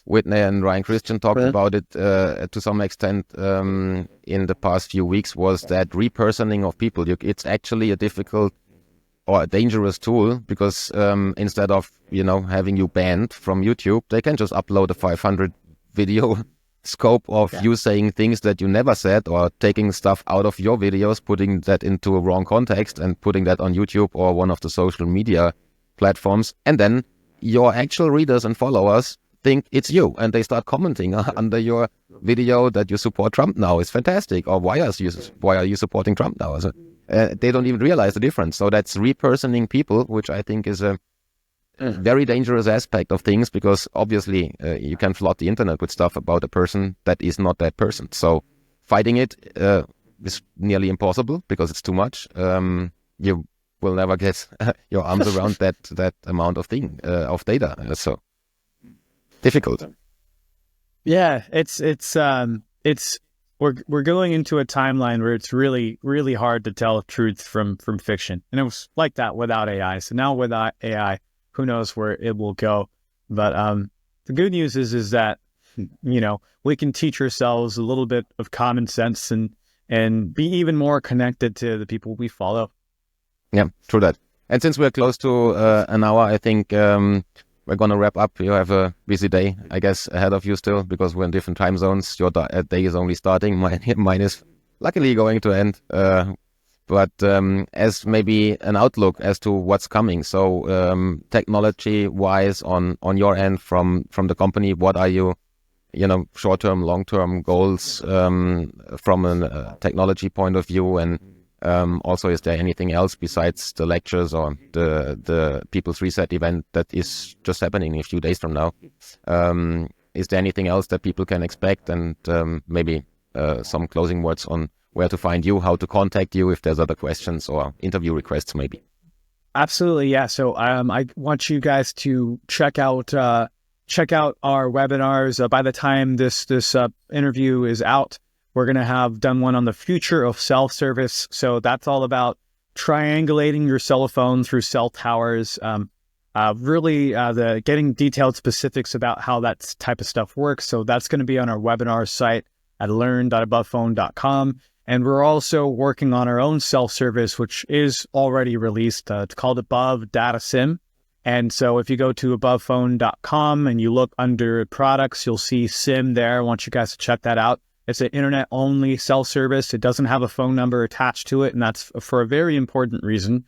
Whitney and Ryan Christian talked about it to some extent in the past few weeks, was that repersoning of people. It's actually a difficult or a dangerous tool because instead of, having you banned from YouTube, they can just upload a 500 video scope of you saying things that you never said, or taking stuff out of your videos, putting that into a wrong context and putting that on YouTube or one of the social media platforms. And then your actual readers and followers think it's you, and they start commenting under your video that you support Trump now. It's fantastic. Or why are you supporting Trump now? So, they don't even realize the difference. So that's repersoning people, which I think is a very dangerous aspect of things, because obviously you can flood the internet with stuff about a person that is not that person. So fighting it is nearly impossible because it's too much. You will never get your arms around that amount of data. So difficult. Yeah, we're going into a timeline where it's really, really hard to tell truth from fiction, and it was like that without AI. So now without AI, who knows where it will go. But the good news is that, we can teach ourselves a little bit of common sense and be even more connected to the people we follow. Yeah, true that. And since we're close to an hour, I think we're going to wrap up. You have a busy day, I guess, ahead of you still, because we're in different time zones. Your day is only starting. Mine is luckily going to end. But as maybe an outlook as to what's coming. So technology-wise, on your end, from the company, what are you, short-term, long-term goals from a technology point of view? And also, is there anything else besides the lectures or the People's Reset event that is just happening a few days from now? Is there anything else that people can expect? And maybe some closing words on where to find you, how to contact you, if there's other questions or interview requests, maybe. Absolutely, yeah. So I want you guys to check out our webinars. By the time this interview is out, we're going to have done one on the future of self-service. So that's all about triangulating your cell phone through cell towers. Really, getting detailed specifics about how that type of stuff works. So that's going to be on our webinar site at learn.abovephone.com. And we're also working on our own self-service, which is already released. It's called Above Data Sim. And so if you go to abovephone.com and you look under products, you'll see Sim there. I want you guys to check that out. It's an internet-only self-service. It doesn't have a phone number attached to it, and that's for a very important reason.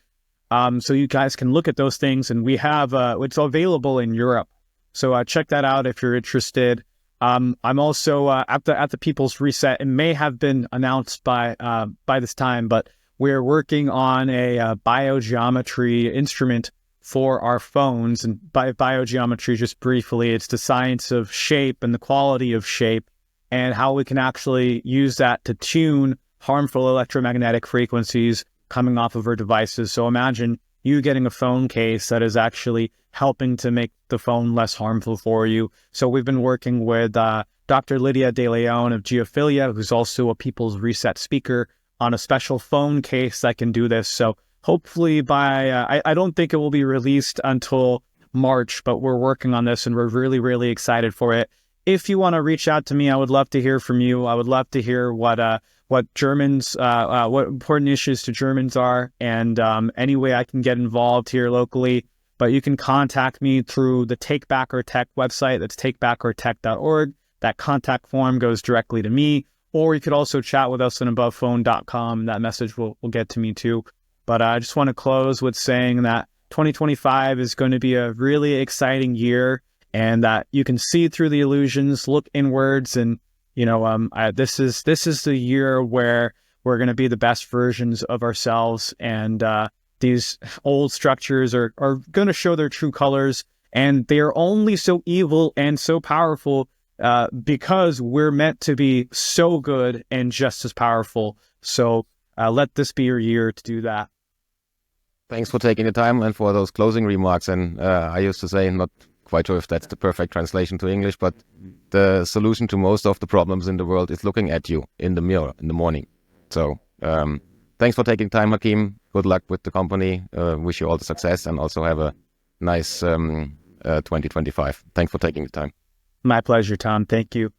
So you guys can look at those things, and we have it's available in Europe. So check that out if you're interested. I'm also at the People's Reset. It may have been announced by this time, but we're working on a biogeometry instrument for our phones. And by biogeometry, just briefly, it's the science of shape and the quality of shape, and how we can actually use that to tune harmful electromagnetic frequencies coming off of our devices. So imagine you getting a phone case that is actually helping to make the phone less harmful for you. So we've been working with Dr. Lydia De Leon of Geophilia, who's also a People's Reset speaker, on a special phone case that can do this. So hopefully I don't think it will be released until March, but we're working on this and we're really, really excited for it. If you want to reach out to me, I would love to hear from you. I would love to hear what Germans, what important issues to Germans are, and any way I can get involved here locally. But you can contact me through the Take Back Our Tech website. That's takebackourtech.org. That contact form goes directly to me. Or you could also chat with us on abovephone.com. That message will get to me too. But I just want to close with saying that 2025 is going to be a really exciting year, and that you can see through the illusions, look inwards, and this is the year where we're going to be the best versions of ourselves, and these old structures are going to show their true colors, and they are only so evil and so powerful because we're meant to be so good and just as powerful. So let this be your year to do that. Thanks for taking the time and for those closing remarks. And I used to say, not quite sure if that's the perfect translation to English, but the solution to most of the problems in the world is looking at you in the mirror in the morning. So thanks for taking time, Hakeem. Good luck with the company. Wish you all the success, and also have a nice 2025. Thanks for taking the time. My pleasure, Tom. Thank you.